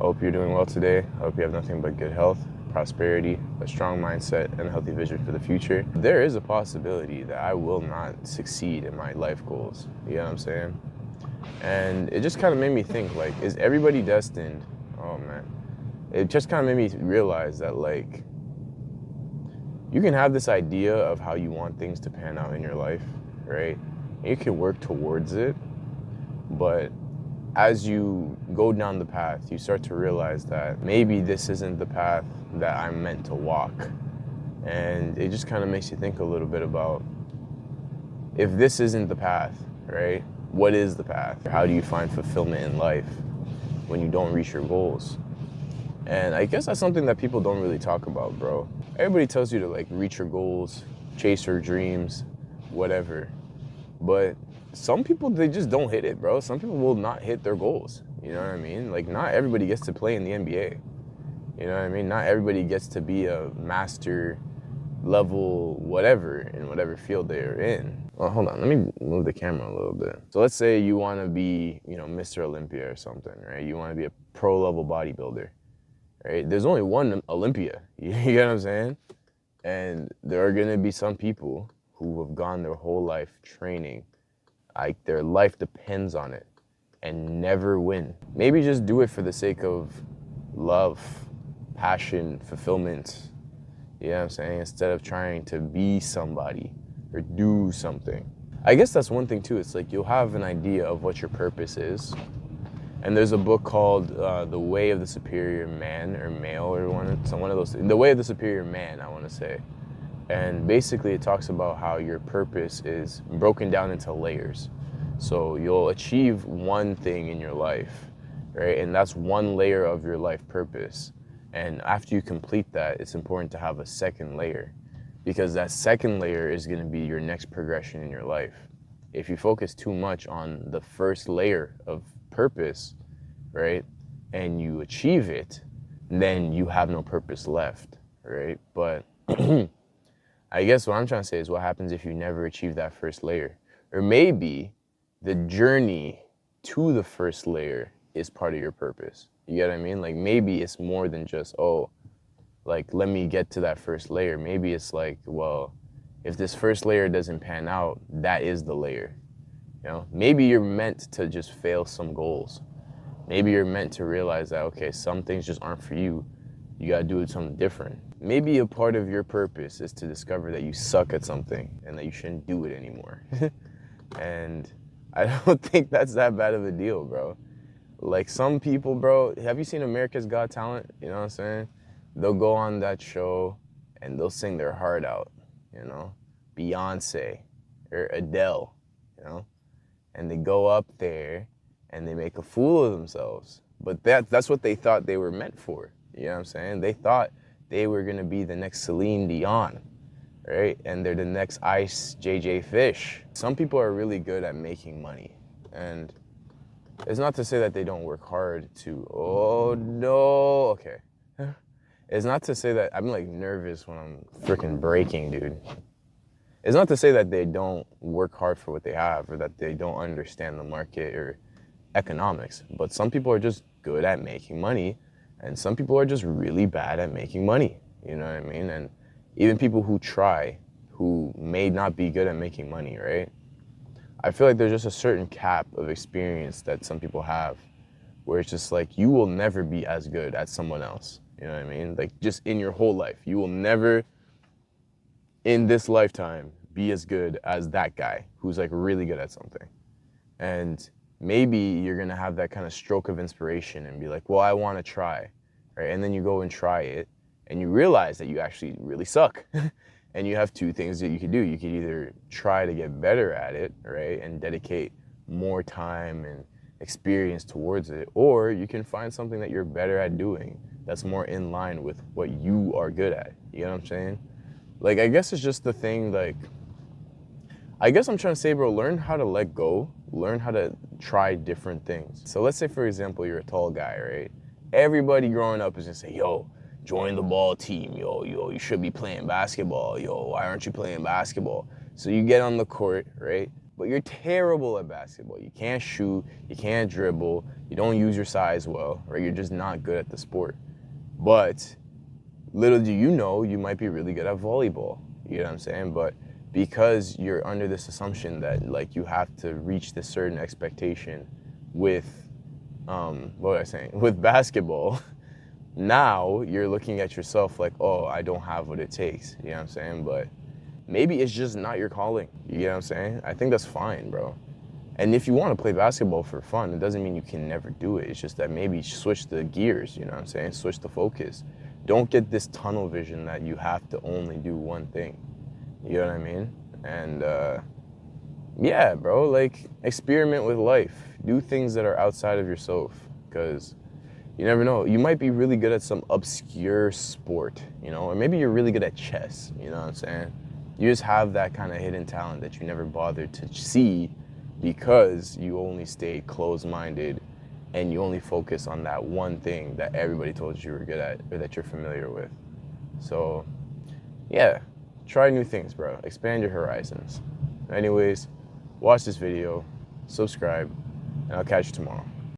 I hope you're doing well today. I hope you have nothing but good health, prosperity, a strong mindset, and a healthy vision for the future. There is a possibility that I will not succeed in my life goals. You know what I'm saying? And it just kind of made me think, like, is everybody destined? Oh man. It just kind of made me realize that, like, you can have this idea of how you want things to pan out in your life, right? And you can work towards it, but as you go down the path, you start to realize that maybe this isn't the path that I'm meant to walk. And it just kind of makes you think a little bit about, if this isn't the path, right? What is the path? How do you find fulfillment in life when you don't reach your goals? And I guess that's something that people don't really talk about, bro. Everybody tells you to, like, reach your goals, chase your dreams, whatever. But some people, they just don't hit it, bro. Some people will not hit their goals. You know what I mean? Like, not everybody gets to play in the NBA. You know what I mean? Not everybody gets to be a master level whatever in whatever field they're in. Well, hold on, let me move the camera a little bit. So let's say you want to be, Mr. Olympia or something, right? You want to be a pro level bodybuilder, right? There's only one Olympia, you get what I'm saying? And there are gonna be some people who have gone their whole life training, like their life depends on it, and never win. Maybe just do it for the sake of love, passion, fulfillment, you know what I'm saying? Instead of trying to be somebody or do something. I guess that's one thing too. It's like you'll have an idea of what your purpose is. And there's a book called The Way of the Superior Man or Male or one of those. The Way of the Superior Man, I want to say. And basically it talks about how your purpose is broken down into layers. So you'll achieve one thing in your life, right? And that's one layer of your life purpose. And after you complete that, it's important to have a second layer, because that second layer is going to be your next progression in your life. If you focus too much on the first layer of purpose, right, and you achieve it, then you have no purpose left, right? But I guess what I'm trying to say is, what happens if you never achieve that first layer? Or maybe the journey to the first layer is part of your purpose. You get what I mean? Like, maybe it's more than just, oh, like, let me get to that first layer. Maybe it's like, well, if this first layer doesn't pan out, that is the layer. Maybe you're meant to just fail some goals. Maybe you're meant to realize that, okay, some things just aren't for you. You gotta do something different. Maybe a part of your purpose is to discover that you suck at something and that you shouldn't do it anymore. And I don't think that's that bad of a deal, bro. Like, some people, bro, have you seen America's Got Talent? You know what I'm saying? They'll go on that show and they'll sing their heart out, Beyonce or Adele, and they go up there and they make a fool of themselves. But that's what they thought they were meant for. You know what I'm saying? They thought they were gonna be the next Celine Dion, right? And they're the next Ice JJ Fish. Some people are really good at making money, and it's not to say that they don't work hard to, oh no, okay. It's not to say that, I'm like nervous when I'm freaking braking, dude. It's not to say that they don't work hard for what they have or that they don't understand the market or economics, but some people are just good at making money and some people are just really bad at making money, you know what I mean? And even people who try, who may not be good at making money, right? I feel like there's just a certain cap of experience that some people have where it's just like, you will never be as good as someone else. You know what I mean? Like, just in your whole life, you will never in this lifetime be as good as that guy who's like really good at something. And maybe you're gonna have that kind of stroke of inspiration and be like, well, I wanna try, right? And then you go and try it and you realize that you actually really suck. And you have two things that you could do. You could either try to get better at it, right, and dedicate more time and experience towards it, or you can find something that you're better at doing that's more in line with what you are good at. You know what I'm saying? Like, I guess it's just the thing, like, I guess I'm trying to say, bro, learn how to let go, learn how to try different things. So let's say, for example, you're a tall guy, right? Everybody growing up is gonna say, yo, join the ball team, yo, you should be playing basketball, yo, why aren't you playing basketball? So you get on the court, right? but you're terrible at basketball. You can't shoot, you can't dribble, you don't use your size well, right? You're just not good at the sport. But little do you know, you might be really good at volleyball. You know what I'm saying? But because you're under this assumption that like you have to reach this certain expectation with, what was I saying? With basketball, now you're looking at yourself like, oh, I don't have what it takes. You know what I'm saying? But maybe it's just not your calling. You know what I'm saying? I think that's fine, bro. And if you want to play basketball for fun, it doesn't mean you can never do it. It's just that maybe switch the gears, you know what I'm saying? Switch the focus. Don't get this tunnel vision that you have to only do one thing. You know what I mean? And yeah, bro, like experiment with life. Do things that are outside of yourself, because you never know. You might be really good at some obscure sport, you know, or maybe you're really good at chess, you know what I'm saying? You just have that kind of hidden talent that you never bothered to see because you only stay closed-minded and you only focus on that one thing that everybody told you were good at or that you're familiar with. So, yeah, try new things, bro. Expand your horizons. Anyways, watch this video, subscribe, and I'll catch you tomorrow.